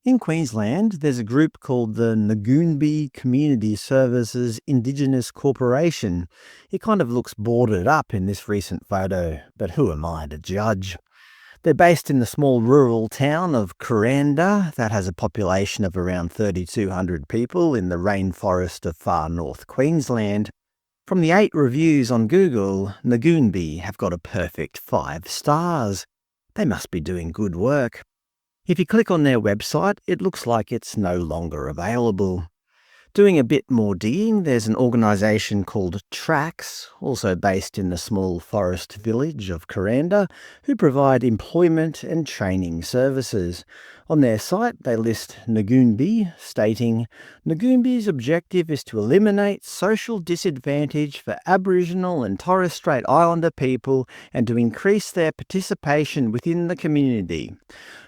In Queensland, there's a group called the Ngoonbi Community Services Indigenous Corporation. It kind of looks boarded up in this recent photo, but who am I to judge? They're based in the small rural town of Kuranda that has a population of around 3,200 people in the rainforest of far north Queensland. From the 8 reviews on Google, Nagoonbi have got a perfect 5 stars. They must be doing good work. If you click on their website, it looks like it's no longer available. Doing a bit more digging, there's an organisation called Tracks, also based in the small forest village of Kuranda, who provide employment and training services. On their site, they list Ngoonbi, stating, Ngoonbi's objective is to eliminate social disadvantage for Aboriginal and Torres Strait Islander people and to increase their participation within the community.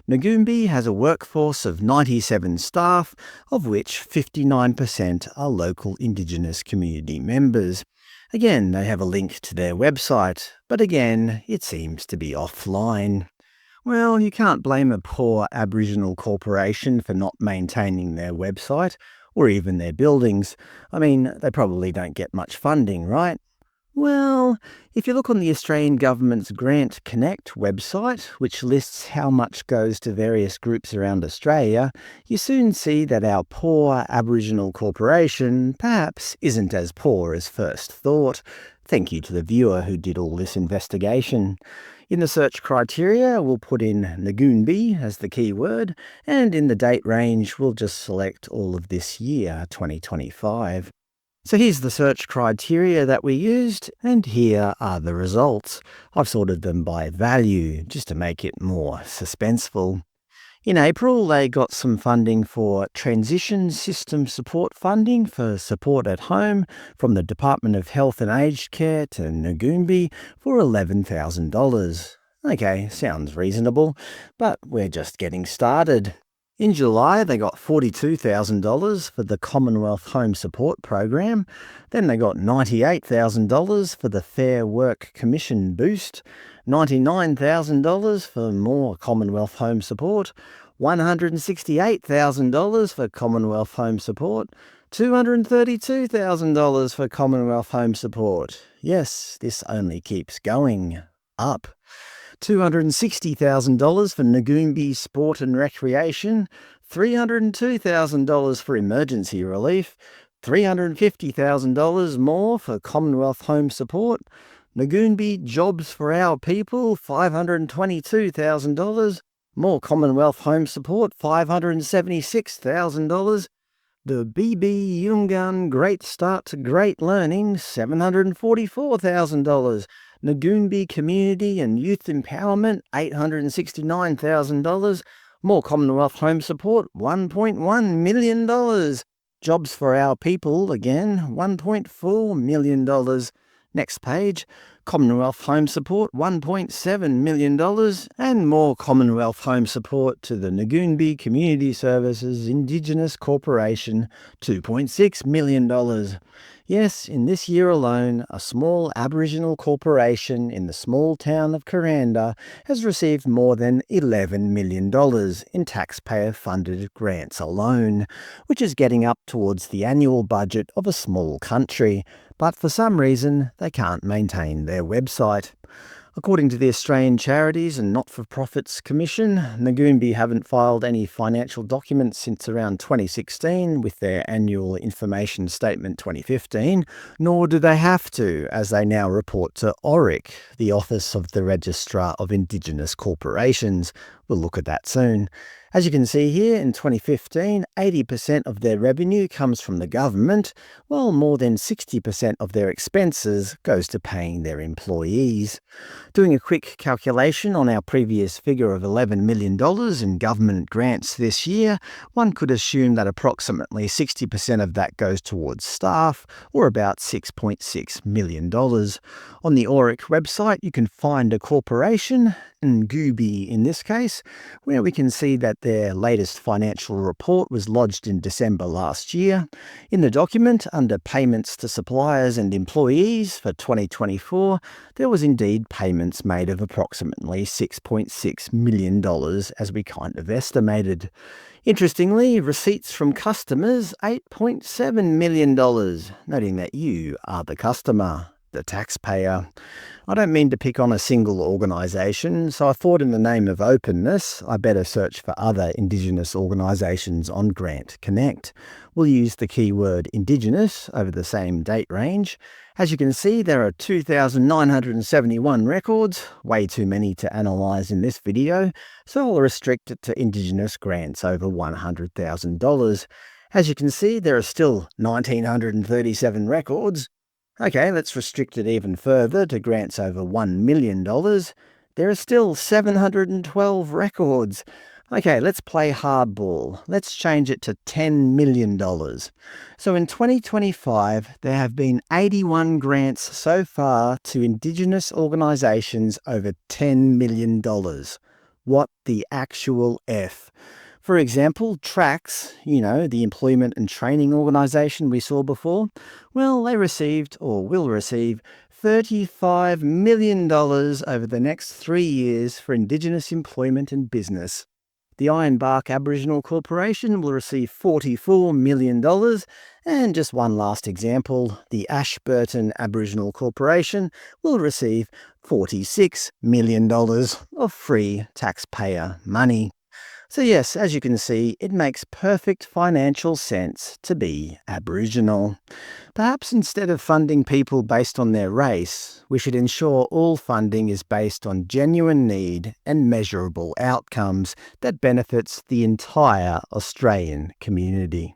Ngoonbi has a workforce of 97 staff, of which 59% are local Indigenous community members. Again, they have a link to their website, but again, it seems to be offline. Well, you can't blame a poor Aboriginal corporation for not maintaining their website, or even their buildings. I mean, they probably don't get much funding, right? Well, if you look on the Australian Government's Grant Connect website, which lists how much goes to various groups around Australia, you soon see that our poor Aboriginal corporation perhaps isn't as poor as first thought. Thank you to the viewer who did all this investigation. In the search criteria, we'll put in Ngoonbi as the keyword, and in the date range, we'll just select all of this year, 2025. So here's the search criteria that we used, and here are the results. I've sorted them by value, just to make it more suspenseful. In April, they got some funding for Transition System Support funding for support at home from the Department of Health and Aged Care to Ngoonbi for $11,000. Okay, sounds reasonable, but we're just getting started. In July, they got $42,000 for the Commonwealth Home Support program. Then they got $98,000 for the Fair Work Commission boost, $99,000 for more Commonwealth Home Support, $168,000 for Commonwealth Home Support, $232,000 for Commonwealth Home Support. Yes, this only keeps going up. $260,000 for Ngoonbi Sport and Recreation, $302,000 for emergency relief, $350,000 more for Commonwealth Home Support, Ngoonbi Jobs for Our People, $522,000, more Commonwealth Home Support, $576,000, the BB Yungan Great Start to Great Learning, $744,000, Ngoonbi Community and Youth Empowerment, $869,000. More Commonwealth Home Support, $1.1 million. Jobs for Our People, again, $1.4 million. Next page, Commonwealth Home Support, $1.7 million. And more Commonwealth Home Support to the Ngoonbi Community Services Indigenous Corporation, $2.6 million. Yes, in this year alone, a small Aboriginal corporation in the small town of Kuranda has received more than $11 million in taxpayer-funded grants alone, which is getting up towards the annual budget of a small country, but for some reason they can't maintain their website. According to the Australian Charities and Not-for-Profits Commission, Ngoonbi haven't filed any financial documents since around 2016 with their Annual Information Statement 2015, nor do they have to, as they now report to ORIC, the Office of the Registrar of Indigenous Corporations. We'll look at that soon. As you can see here, in 2015, 80% of their revenue comes from the government, while more than 60% of their expenses goes to paying their employees. Doing a quick calculation on our previous figure of $11 million in government grants this year, one could assume that approximately 60% of that goes towards staff, or about $6.6 million. On the ORIC website, you can find a corporation, Ngoonbi in this case, where we can see that their latest financial report was lodged in December last year. In the document, under Payments to Suppliers and Employees for 2024, there was indeed payments made of approximately $6.6 million, as we kind of estimated. Interestingly, receipts from customers $8.7 million, noting that you are the customer, the taxpayer. I don't mean to pick on a single organisation, so I thought in the name of openness, I better search for other Indigenous organisations on Grant Connect. We'll use the keyword Indigenous over the same date range. As you can see, there are 2,971 records, way too many to analyse in this video, so I'll restrict it to Indigenous grants over $100,000. As you can see, there are still 1,937 records. Okay, let's restrict it even further to grants over $1 million. There are still 712 records. Okay, let's play hardball. Let's change it to $10 million. So in 2025, there have been 81 grants so far to Indigenous organisations over $10 million. What the actual F? For example, TRACS, the employment and training organisation we saw before, well, they received, or will receive, $35 million over the next 3 years for Indigenous employment and business. The Ironbark Aboriginal Corporation will receive $44 million. And just one last example, the Ashburton Aboriginal Corporation will receive $46 million of free taxpayer money. So yes, as you can see, it makes perfect financial sense to be Aboriginal. Perhaps instead of funding people based on their race, we should ensure all funding is based on genuine need and measurable outcomes that benefits the entire Australian community.